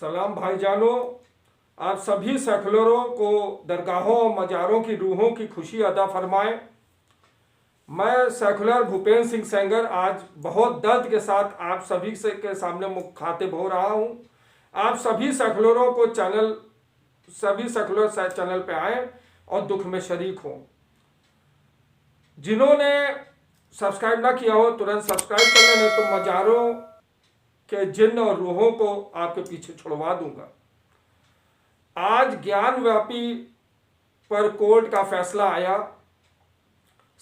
सलाम भाईजानों, आप सभी सेकुलरों को दरगाहों और मज़ारों की रूहों की खुशी अदा फरमाएं। मैं सेकुलर भूपेंद्र सिंह सेंगर आज बहुत दर्द के साथ आप सभी से के सामने मुखातिब हो रहा हूं। आप सभी सेकुलरों को सभी सेकुलर चैनल पे आए और दुख में शरीक हों। जिन्होंने सब्सक्राइब ना किया हो तुरंत सब्सक्राइब कर लें, नहीं तो मज़ारों के जिन्न और रूहों को आपके पीछे छुड़वा दूंगा। आज ज्ञान व्यापी पर कोर्ट का फैसला आया।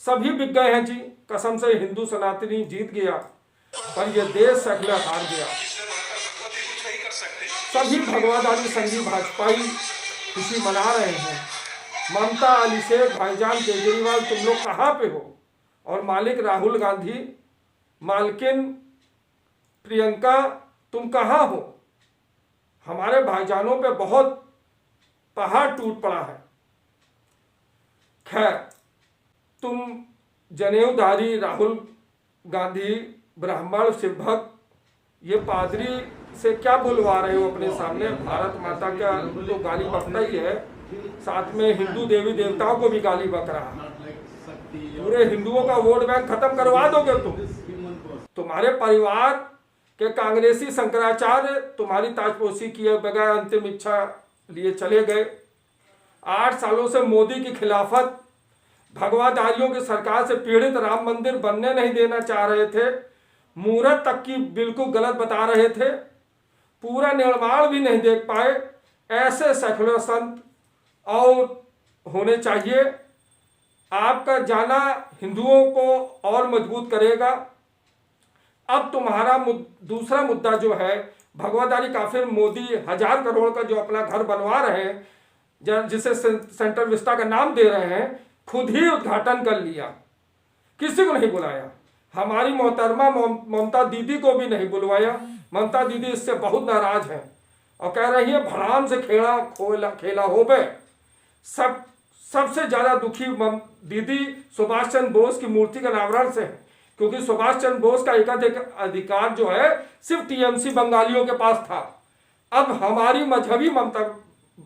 सभी बिक गए हैं जी, कसम से हिंदू सनातनी जीत गया पर यह देश सेकुलर हार गया। सभी भगवाधारी संघी भाजपाई खुशी मना रहे हैं। ममता, अभिषेक, भाईजान केजरीवाल, तुम लोग कहाँ पे हो? और मालिक राहुल गांधी, मालकिन प्रियंका, तुम कहाँ हो? हमारे भाईजानों पे बहुत पहाड़ टूट पड़ा है। खैर, तुम जनेऊधारी राहुल गांधी, ब्राह्मण, शिवभक्त, ये पादरी से क्या बुलवा रहे हो अपने सामने? भारत माता का तो गाली बकता ही है, साथ में हिंदू देवी देवताओं को भी गाली बक रहा है। पूरे हिंदुओं का वोट बैंक खत्म करवा दोगे तुम। तुम्हारे परिवार के कांग्रेसी शंकराचार्य तुम्हारी ताजपोशी किए बगैर अंतिम इच्छा लिए चले गए। 8 सालों से मोदी की खिलाफत, भगवाधारियों की सरकार से पीड़ित राम मंदिर बनने नहीं देना चाह रहे थे। मुहूर्त तक की बिल्कुल गलत बता रहे थे। पूरा निर्माण भी नहीं देख पाए। ऐसे सेकुलर संत और होने चाहिए। आपका जाना हिंदुओं को और मजबूत करेगा। अब तुम्हारा दूसरा मुद्दा जो है, भगवाधारी काफिर मोदी 1000 करोड़ का जो अपना घर बनवा रहे हैं, जिसे सेंट्रल विस्टा का नाम दे रहे हैं, खुद ही उद्घाटन कर लिया, किसी को नहीं बुलाया। हमारी मोहतरमा ममता दीदी को भी नहीं बुलवाया। ममता दीदी इससे बहुत नाराज हैं और कह रही है भड़ाम से खेला हो बे। सबसे ज्यादा दुखी दीदी सुभाष चंद्र बोस की मूर्ति का अनावरण से है, क्योंकि सुभाष चंद्र बोस का एकाधिक अधिकार जो है सिर्फ टीएमसी बंगालियों के पास था। अब हमारी मजहबी ममता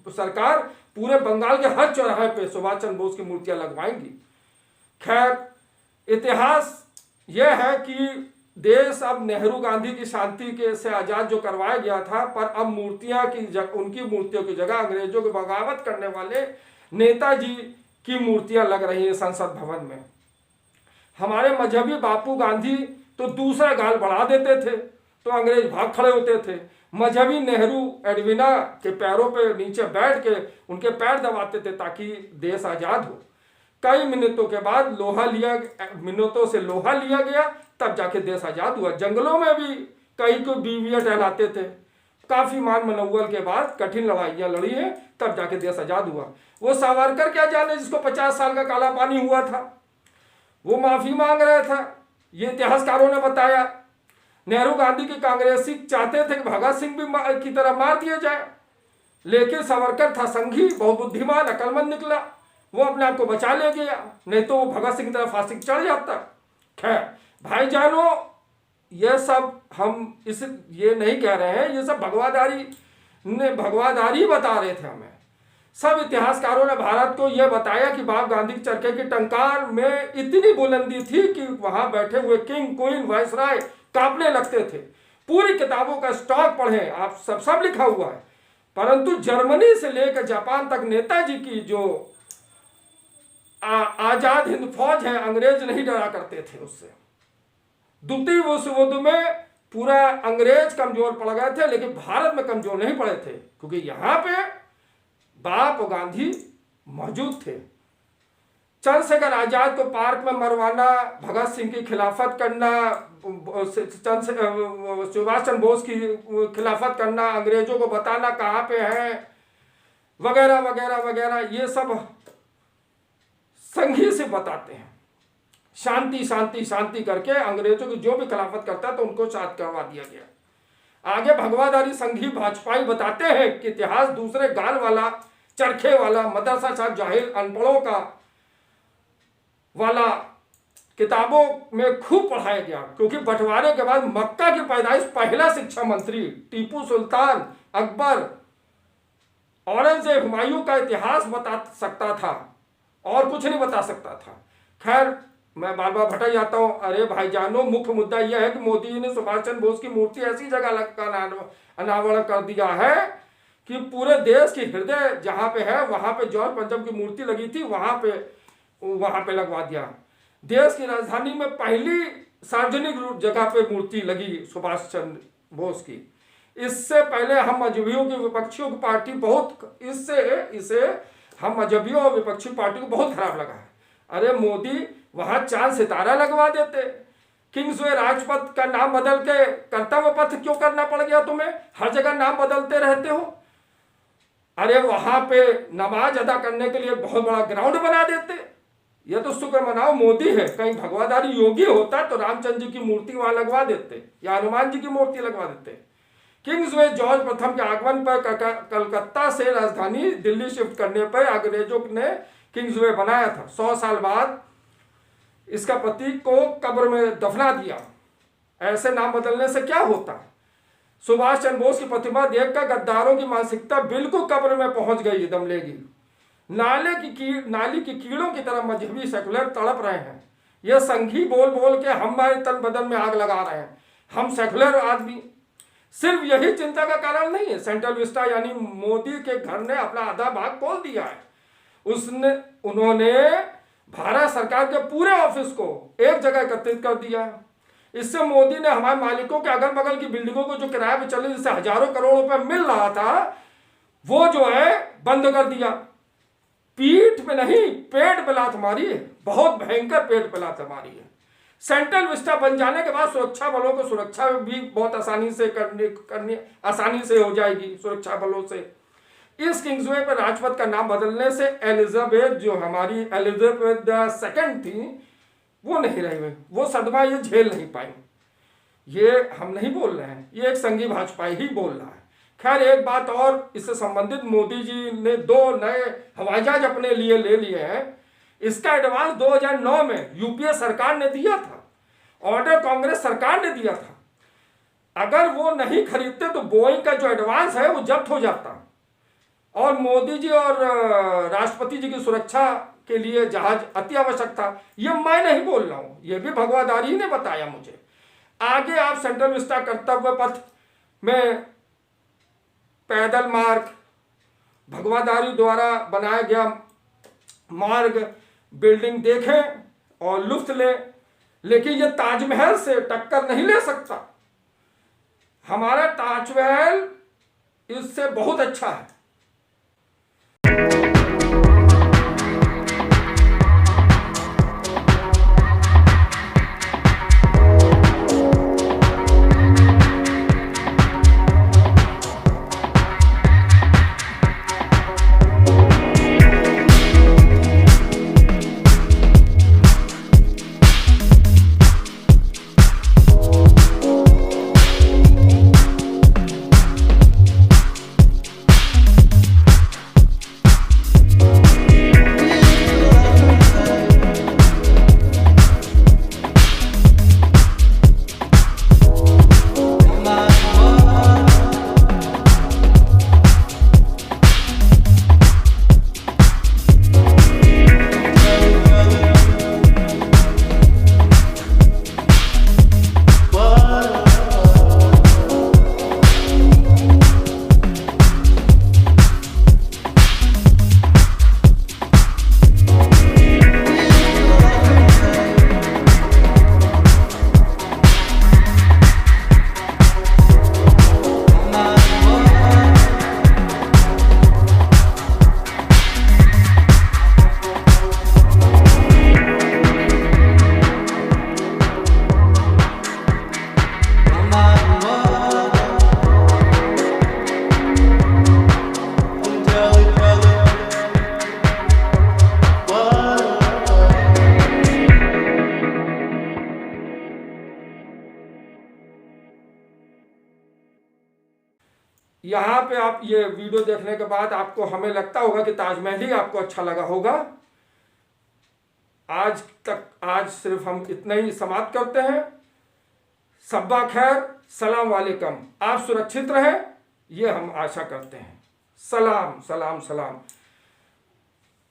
सरकार पूरे बंगाल के हर चौराहे पे सुभाष चंद्र बोस की मूर्तियां लगवाएंगी। खैर, इतिहास यह है कि देश अब नेहरू गांधी की शांति के से आजाद जो करवाया गया था, पर अब उनकी मूर्तियों की जगह अंग्रेजों की बगावत करने वाले नेताजी की मूर्तियां लग रही हैं संसद भवन में। हमारे मजहबी बापू गांधी तो दूसरा गाल बढ़ा देते थे तो अंग्रेज भाग खड़े होते थे। मजहबी नेहरू एडविना के पैरों पे नीचे बैठ के उनके पैर दबाते थे ताकि देश आजाद हो। कई मिनटों के बाद मिनटों से लोहा लिया गया, तब जाके देश आजाद हुआ। जंगलों में भी कई को बीवियां टहलाते थे। काफी मान मनौवल के बाद कठिन लड़ाइयां लड़ी है, तब जाके देश आजाद हुआ। वो सावरकर क्या जाने जिसको 50 साल का काला पानी हुआ था, वो माफी मांग रहा था, ये इतिहासकारों ने बताया। नेहरू गांधी की कांग्रेसी चाहते थे कि भगत सिंह भी की तरह मार दिया जाए, लेकिन सावरकर था संघी, बहुत बुद्धिमान अकलमंद निकला, वो अपने आप को बचा ले गया, नहीं तो वो भगत सिंह की तरह फांसी चढ़ जाता। खैर भाईजानों, यह सब हम ये नहीं कह रहे हैं, ये सब भगवाधारी बता रहे थे हमें। सब इतिहासकारों ने भारत को यह बताया कि बाप गांधी के चरखे की टंकार में इतनी बुलंदी थी कि वहां बैठे हुए किंग, क्वीन, वायसराय कांपने लगते थे। पूरी किताबों का स्टॉक पढ़ें आप, सब लिखा हुआ है। परंतु जर्मनी से लेकर जापान तक नेताजी की जो आजाद हिंद फौज है, अंग्रेज नहीं डरा करते थे उससे। द्वितीय विश्व युद्ध में पूरा अंग्रेज कमजोर पड़ गए थे, लेकिन भारत में कमजोर नहीं पड़े थे, क्योंकि यहां पे बाप गांधी मौजूद थे। चंद्रशेखर आजाद को पार्क में मरवाना, भगत सिंह की खिलाफत करना, सुभाष चंद्र बोस की खिलाफत करना, अंग्रेजों को बताना कहाँ पे है, वगैरह वगैरह वगैरह, ये सब संघी से बताते हैं। शांति शांति शांति करके अंग्रेजों की जो भी खिलाफत करता है तो उनको शांत करवा दिया गया। आगे भगवाधारी संघी भाजपाई बताते हैं कि इतिहास दूसरे गाल वाला, चरखे वाला, मदरसा साहब जाहिल अनपढ़ों का वाला किताबों में खूब पढ़ाया गया, क्योंकि बंटवारे के बाद मक्का की पैदाइश पहला शिक्षा मंत्री टीपू सुल्तान, अकबर, औरंगजेब, हुमायूं का इतिहास बता सकता था और कुछ नहीं बता सकता था। खैर मैं बार बार भटक जाता हूँ। अरे भाईजानों, मुख्य मुद्दा यह है कि मोदी जी ने सुभाष चंद्र बोस की मूर्ति ऐसी जगह का अनावरण कर दिया है कि पूरे देश की हृदय जहाँ पे है वहाँ पे जॉर्ज पंचम की मूर्ति लगी थी, वहाँ पे लगवा दिया। देश की राजधानी में पहली सार्वजनिक जगह पे मूर्ति लगी सुभाष चंद्र बोस की। इससे पहले हम मजहबियों की विपक्षियों की पार्टी बहुत इसे हम मजहबियों और विपक्षी पार्टी को बहुत खराब लगा है। अरे मोदी, वहां चांद सितारा लगवा देते। किंग्सवे राजपथ का नाम बदल के कर्तव्य पथ क्यों करना पड़ गया तुम्हें? हर जगह नाम बदलते रहते हो। अरे वहां पे नमाज अदा करने के लिए बहुत बड़ा ग्राउंड बना देते। ये तो शुक्र मनाओ मोदी है, कहीं भगवाधारी योगी होता तो रामचंद्र जी की मूर्ति वहां लगवा देते या हनुमान जी की मूर्ति लगवा देते। किंग्सवे जॉर्ज प्रथम के आगमन पर कलकत्ता से राजधानी दिल्ली शिफ्ट करने पर अंग्रेजों ने किंग्सवे बनाया था। 100 साल बाद इसका प्रतीक को कब्र में दफना दिया। ऐसे नाम बदलने से क्या होता? सुभाष चंद्र बोस की प्रतिमा देखकर गद्दारों की मानसिकता बिल्कुल कब्र में पहुंच गई, दम लेगी। नाली की कीड़ों की तरह मजहबी सेकुलर तड़प रहे हैं। यह संघी बोल बोल के हमारे तन बदन में आग लगा रहे हैं। हम सेकुलर आदमी। सिर्फ यही चिंता का कारण नहीं है। सेंट्रल विस्टा यानी मोदी के घर ने अपना आधा भाग खोल दिया है। उन्होंने भारत सरकार के पूरे ऑफिस को एक जगह एकत्रित कर दिया। इससे मोदी ने हमारे मालिकों के अगल बगल की बिल्डिंगों को जो किराए पे चले, जिससे हजारों करोड़ रुपए मिल रहा था, वो जो है बंद कर दिया। पीठ पे नहीं, पेट पे लात मारी है। बहुत भयंकर पेट पे लात मारी है। सेंट्रल विस्टा बन जाने के बाद सुरक्षा बलों को सुरक्षा भी बहुत आसानी से हो जाएगी सुरक्षा बलों से। इस किंग्सवे पर राजपथ का नाम बदलने से एलिजाबेथ, जो हमारी एलिजाबेथ II थी, वो नहीं रही। वो सदमा ये झेल नहीं पाई। ये हम नहीं बोल रहे हैं, ये एक संघी भाजपाई ही बोल रहा है। खैर एक बात और इससे संबंधित, मोदी जी ने 2 नए हवाई जहाज अपने लिए ले लिए हैं। इसका एडवांस 2009 में यूपीए सरकार ने दिया था, ऑर्डर कांग्रेस सरकार ने दिया था। अगर वो नहीं खरीदते तो बोइंग का जो एडवांस है वो जब्त हो जाता। और मोदी जी और राष्ट्रपति जी की सुरक्षा के लिए जहाज अति आवश्यक था। ये मैं नहीं बोल रहा हूं, ये भी भगवाधारी ने बताया मुझे। आगे आप सेंट्रल विस्टा कर्तव्य पथ में पैदल मार्ग, भगवाधारी द्वारा बनाया गया मार्ग, बिल्डिंग देखें और लुत्फ लें, लेकिन ये ताजमहल से टक्कर नहीं ले सकता। हमारा ताजमहल इससे बहुत अच्छा है। यहाँ पे आप ये वीडियो देखने के बाद आपको, हमें लगता होगा कि ताजमहल ही आपको अच्छा लगा होगा। आज सिर्फ हम इतना ही समाप्त करते हैं। सब्बा खैर, सलाम वालेकुम। आप सुरक्षित रहें, ये हम आशा करते हैं। सलाम सलाम सलाम।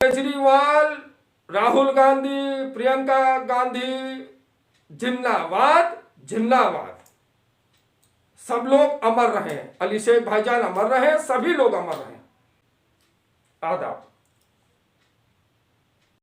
केजरीवाल, राहुल गांधी, प्रियंका गांधी, जिन्नाबाद जिन्नाबाद। सब लोग अमर रहें, अली शेख भाईजान अमर रहें, सभी लोग अमर रहें। आदाब।